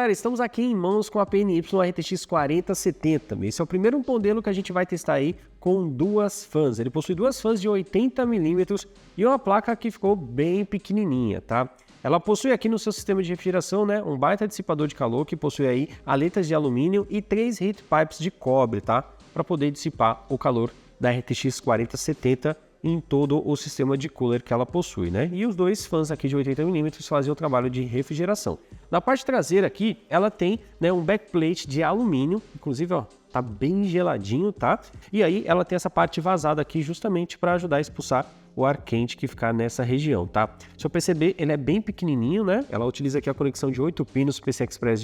galera, estamos aqui em mãos com a PNY RTX 4070. Esse é o primeiro modelo que a gente vai testar aí com duas fãs. Ele possui duas fãs de 80mm e uma placa que ficou bem pequenininha, tá? Ela possui aqui no seu sistema de refrigeração, né, um baita dissipador de calor que possui aí aletas de alumínio e 3 heat pipes de cobre, tá? Para poder dissipar o calor da RTX 4070 em todo o sistema de cooler que ela possui, né? E os dois fãs aqui de 80mm fazem o trabalho de refrigeração. Na parte traseira aqui, ela tem, né, um backplate de alumínio, inclusive, ó, tá bem geladinho, tá? E aí ela tem essa parte vazada aqui justamente para ajudar a expulsar o ar quente que ficar nessa região, tá? Se eu perceber, ele é bem pequenininho, né? Ela utiliza aqui a conexão de 8 pinos PCI Express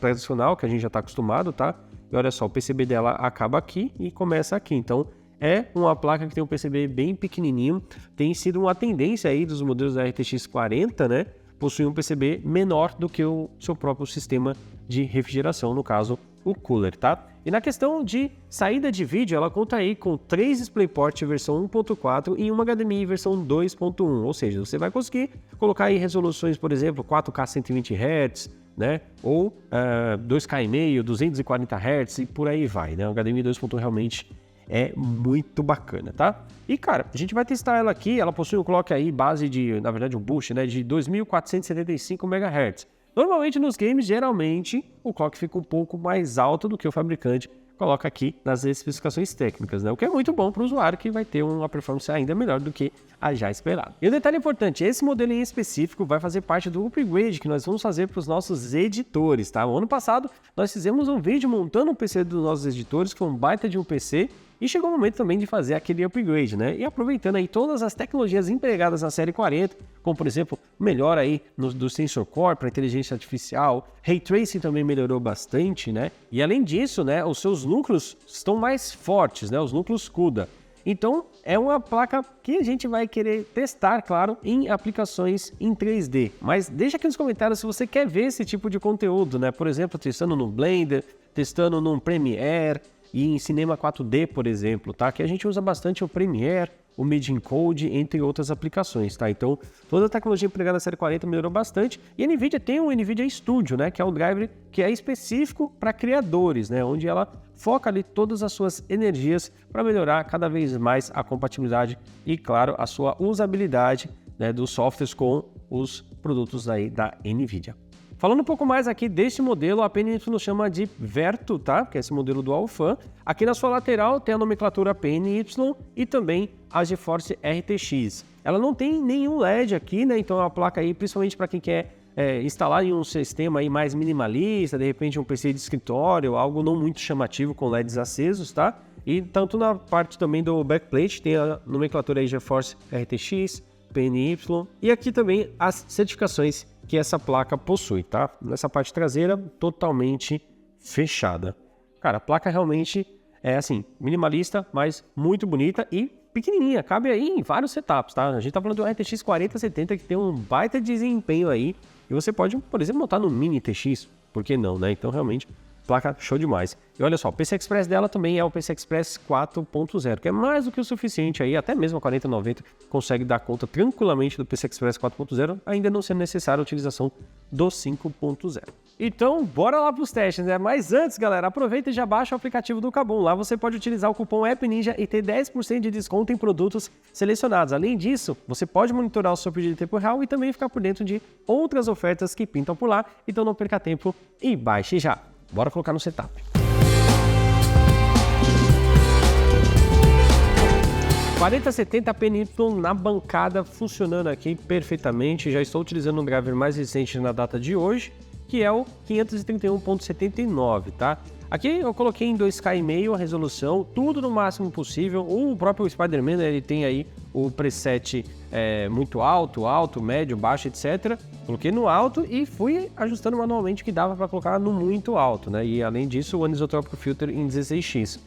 tradicional, que a gente já tá acostumado, tá? E olha só, o PCB dela acaba aqui e começa aqui, então é uma placa que tem um PCB bem pequenininho, tem sido uma tendência aí dos modelos da RTX 40, né? Possui um PCB menor do que o seu próprio sistema de refrigeração, no caso, o cooler, tá? E na questão de saída de vídeo, ela conta aí com 3 DisplayPort versão 1.4 e uma HDMI versão 2.1, ou seja, você vai conseguir colocar aí resoluções, por exemplo, 4K 120 Hz, né? Ou 2K e meio, 240 Hz e por aí vai, né? O HDMI 2.1 realmente é muito bacana, tá? E, cara, a gente vai testar ela aqui, ela possui um clock aí, base de, na verdade, um boost, né, de 2.475 MHz. Normalmente nos games, geralmente, o clock fica um pouco mais alto do que o fabricante coloca aqui nas especificações técnicas, né? O que é muito bom para o usuário, que vai ter uma performance ainda melhor do que a já esperada. E um detalhe importante, esse modelo em específico vai fazer parte do upgrade que nós vamos fazer para os nossos editores, tá? O ano passado, nós fizemos um vídeo montando um PC dos nossos editores, que foi um baita de um PC, e chegou o momento também de fazer aquele upgrade, né? E aproveitando aí todas as tecnologias empregadas na série 40, como por exemplo, melhor aí do Sensor Core para inteligência artificial, Ray Tracing também melhorou bastante, né? E além disso, né, os seus núcleos estão mais fortes, né? Os núcleos CUDA. Então, é uma placa que a gente vai querer testar, claro, em aplicações em 3D. Mas deixa aqui nos comentários se você quer ver esse tipo de conteúdo, né? Por exemplo, testando no Blender, testando no Premiere, e em Cinema 4D, por exemplo, tá? Que a gente usa bastante o Premiere, o Media Code, entre outras aplicações, tá? Então, toda a tecnologia empregada na série 40 melhorou bastante. E a NVIDIA tem o NVIDIA Studio, né? Que é um driver que é específico para criadores, né? Onde ela foca ali todas as suas energias para melhorar cada vez mais a compatibilidade e, claro, a sua usabilidade, né, dos softwares com os produtos aí da NVIDIA. Falando um pouco mais aqui deste modelo, a PNY chama de Vertu, tá? Que é esse modelo Dual Fan. Aqui na sua lateral tem a nomenclatura PNY e também a GeForce RTX. Ela não tem nenhum LED aqui, né? Então é uma placa aí, principalmente para quem quer instalar em um sistema aí mais minimalista, de repente um PC de escritório, algo não muito chamativo com LEDs acesos, tá? E tanto na parte também do backplate tem a nomenclatura aí GeForce RTX, PNY e aqui também as certificações que essa placa possui, tá? Nessa parte traseira, totalmente fechada. Cara, a placa realmente é assim, minimalista, mas muito bonita e pequenininha, cabe aí em vários setups, tá? A gente tá falando do RTX 4070 que tem um baita desempenho aí e você pode, por exemplo, montar no Mini TX, por que não, né? Então, realmente, placa show demais. E olha só, o PCI Express dela também é o PCI Express 4.0, que é mais do que o suficiente aí, até mesmo a 4090 consegue dar conta tranquilamente do PCI Express 4.0, ainda não sendo necessária a utilização do 5.0. Então, bora lá para os testes, né? Mas antes, galera, aproveita e já baixa o aplicativo do Kabum. Lá você pode utilizar o cupom AppNinja e ter 10% de desconto em produtos selecionados. Além disso, você pode monitorar o seu pedido em tempo real e também ficar por dentro de outras ofertas que pintam por lá. Então não perca tempo e baixe já. Bora colocar no setup. A 4070 PNY na bancada funcionando aqui perfeitamente. Já estou utilizando um driver mais recente na data de hoje, que é o 531.79, tá? Aqui eu coloquei em 2K e meio a resolução, tudo no máximo possível. O próprio Spider-Man, ele tem aí o preset muito alto, médio, baixo, etc. Coloquei no alto e fui ajustando manualmente o que dava para colocar no muito alto, né? E além disso, o Anisotropic Filter em 16x.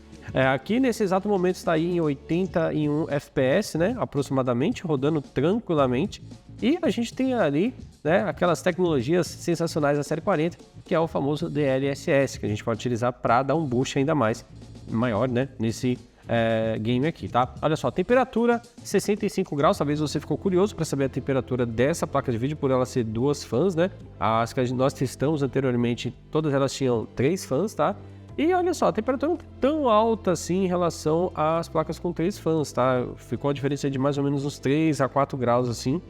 Aqui nesse exato momento está aí em 81 FPS, né? Aproximadamente, rodando tranquilamente. E a gente tem ali, né, aquelas tecnologias sensacionais da série 40, que é o famoso DLSS, que a gente pode utilizar para dar um boost ainda mais maior, né, nesse game aqui, tá? Olha só, temperatura 65 graus, talvez você ficou curioso para saber a temperatura dessa placa de vídeo por ela ser 2 fãs, né? As que nós testamos anteriormente, todas elas tinham 3 fãs, tá? E olha só, a temperatura não é tão alta assim em relação às placas com 3 fãs, tá? Ficou a diferença de mais ou menos uns 3 a 4 graus assim.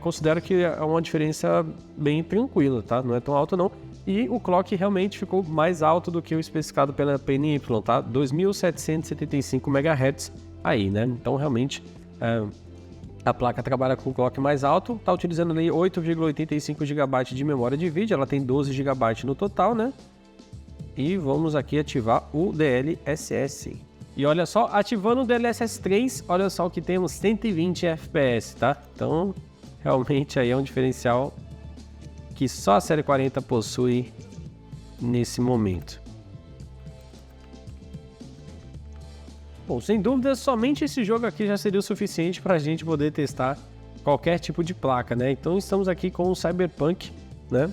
Considero que é uma diferença bem tranquila, tá? Não é tão alta não. E o clock realmente ficou mais alto do que o especificado pela PNY, tá? 2.775 MHz aí, né? Então, realmente, a placa trabalha com o clock mais alto, tá utilizando ali 8,85 GB de memória de vídeo, ela tem 12 GB no total, né? E vamos aqui ativar o DLSS. E olha só, ativando o DLSS 3, olha só o que temos, 120 FPS, tá? Então, realmente aí é um diferencial que só a série 40 possui nesse momento. Bom, sem dúvida, somente esse jogo aqui já seria o suficiente para a gente poder testar qualquer tipo de placa, né? Então estamos aqui com o Cyberpunk, né?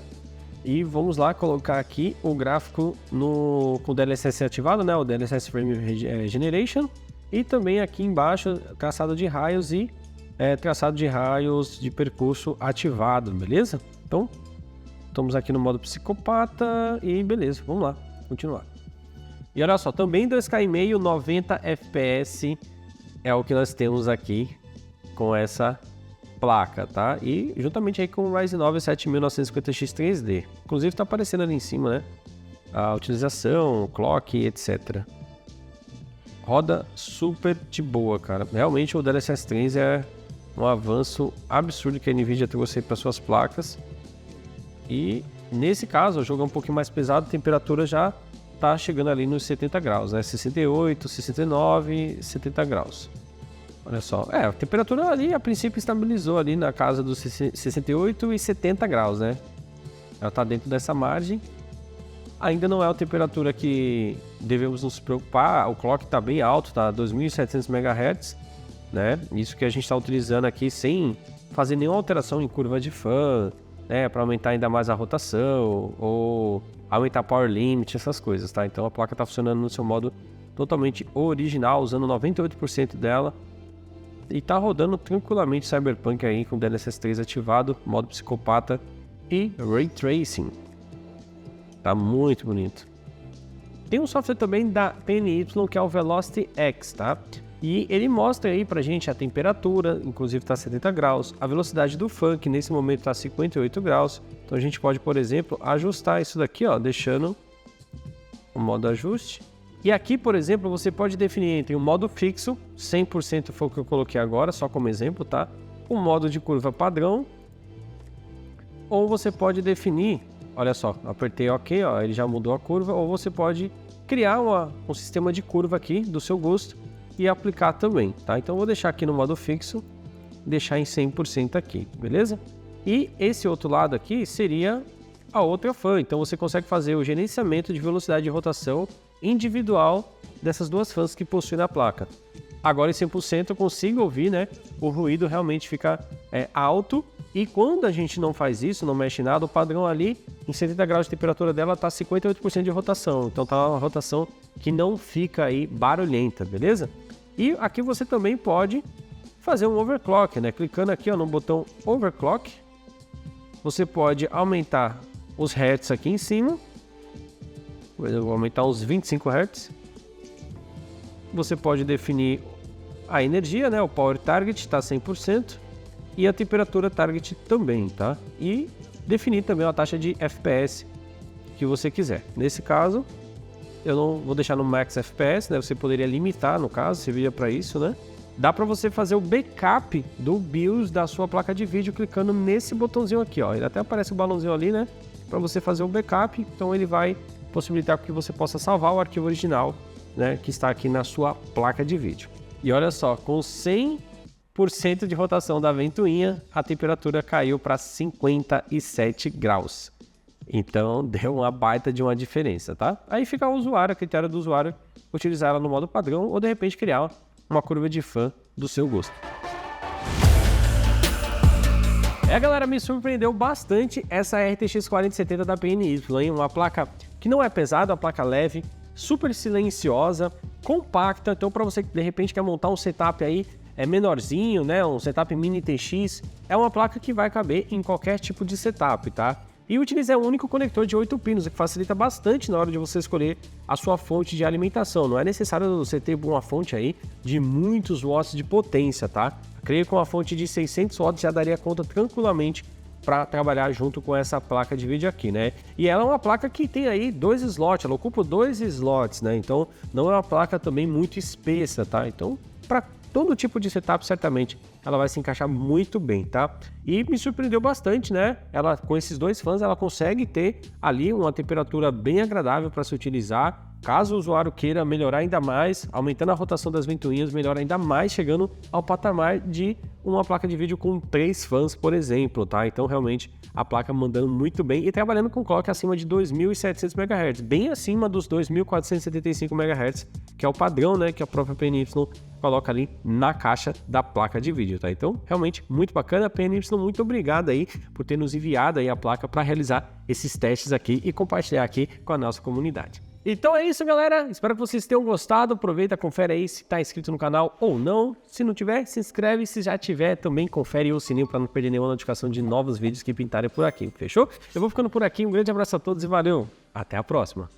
E vamos lá colocar aqui o gráfico com o DLSS ativado, né? O DLSS Frame Generation. E também aqui embaixo, traçado de raios e traçado de raios de percurso ativado, beleza? Então, estamos aqui no modo psicopata e beleza, vamos lá, continuar. E olha só, também 2K, 90 FPS é o que nós temos aqui com essa placa, tá? E juntamente aí com o Ryzen 9 7950X 3D. Inclusive tá aparecendo ali em cima, né? A utilização, o clock, etc. Roda super de boa, cara. Realmente o DLSS 3 é um avanço absurdo que a Nvidia trouxe para suas placas. E nesse caso, o jogo é um pouquinho mais pesado, a temperatura já tá chegando ali nos 70 graus, né? 68, 69, 70 graus. Olha só, a temperatura ali a princípio estabilizou ali na casa dos 68 e 70 graus, né? Ela tá dentro dessa margem. Ainda não é a temperatura que devemos nos preocupar, o clock tá bem alto, tá 2.700 MHz, né? Isso que a gente está utilizando aqui sem fazer nenhuma alteração em curva de fã, né, para aumentar ainda mais a rotação ou aumentar power limit, essas coisas, tá? Então a placa está funcionando no seu modo totalmente original, usando 98% dela e tá rodando tranquilamente Cyberpunk aí com o DLSS 3 ativado, modo psicopata e Ray Tracing. Tá muito bonito. Tem um software também da PNY que é o Velocity X, tá? E ele mostra aí pra gente a temperatura, inclusive tá 70 graus, a velocidade do fã, que nesse momento tá 58 graus. Então a gente pode, por exemplo, ajustar isso daqui, ó, deixando o modo ajuste. E aqui, por exemplo, você pode definir entre o modo fixo, 100% foi o que eu coloquei agora, só como exemplo, tá? O modo de curva padrão. Ou você pode definir, olha só, apertei OK, ó, ele já mudou a curva. Ou você pode criar um sistema de curva aqui do seu gosto e aplicar também, tá? Então eu vou deixar aqui no modo fixo, deixar em 100% aqui, beleza? E esse outro lado aqui seria a outra fã, então você consegue fazer o gerenciamento de velocidade de rotação individual dessas duas fãs que possuem na placa. Agora em 100% eu consigo ouvir, né? O ruído realmente fica alto, e quando a gente não faz isso, não mexe nada, o padrão ali em 70 graus de temperatura dela tá 58% de rotação, então tá uma rotação que não fica aí barulhenta, beleza? E aqui você também pode fazer um overclock, né? Clicando aqui, ó, no botão overclock, você pode aumentar os hertz aqui em cima. Eu vou aumentar uns 25 Hz. Você pode definir a energia, né? O power target está 100% e a temperatura target também, tá? E definir também a taxa de FPS que você quiser. Nesse caso, eu não vou deixar no max FPS, né? Você poderia limitar, no caso, serviria para isso, né? Dá para você fazer o backup do BIOS da sua placa de vídeo clicando nesse botãozinho aqui, ó. Ele até aparece o balãozinho ali, né? Para você fazer o backup, então ele vai possibilitar que você possa salvar o arquivo original, né? Que está aqui na sua placa de vídeo. E olha só, com 100% de rotação da ventoinha, a temperatura caiu para 57 graus. Então deu uma baita de uma diferença, tá? Aí fica ao usuário, a critério do usuário, utilizar ela no modo padrão ou de repente criar uma curva de fã do seu gosto. Galera, me surpreendeu bastante essa RTX 4070 da PNY, hein? Uma placa que não é pesada, uma placa leve, super silenciosa, compacta, então para você que de repente quer montar um setup aí menorzinho, né, um setup mini TX, é uma placa que vai caber em qualquer tipo de setup, tá? E utiliza o único conector de 8 pinos, o que facilita bastante na hora de você escolher a sua fonte de alimentação. Não é necessário você ter uma fonte aí de muitos watts de potência, tá? Creio que uma fonte de 600 watts já daria conta tranquilamente para trabalhar junto com essa placa de vídeo aqui, né? E ela é uma placa que tem aí 2 slots, ela ocupa 2 slots, né? Então não é uma placa também muito espessa, tá? Então para todo tipo de setup certamente ela vai se encaixar muito bem, tá? E me surpreendeu bastante, né? Ela com esses 2 fãs ela consegue ter ali uma temperatura bem agradável para se utilizar. Caso o usuário queira melhorar ainda mais, aumentando a rotação das ventoinhas, melhora ainda mais, chegando ao patamar de uma placa de vídeo com 3 fãs, por exemplo, tá? Então, realmente, a placa mandando muito bem e trabalhando com clock acima de 2.700 MHz, bem acima dos 2.475 MHz, que é o padrão, né, que a própria PNY coloca ali na caixa da placa de vídeo, tá? Então, realmente, muito bacana. PNY, muito obrigado aí por ter nos enviado aí a placa para realizar esses testes aqui e compartilhar aqui com a nossa comunidade. Então é isso, galera. Espero que vocês tenham gostado. Aproveita, confere aí se está inscrito no canal ou não. Se não tiver, se inscreve. Se já tiver, também confere o sininho para não perder nenhuma notificação de novos vídeos que pintarem por aqui. Fechou? Eu vou ficando por aqui. Um grande abraço a todos e valeu. Até a próxima.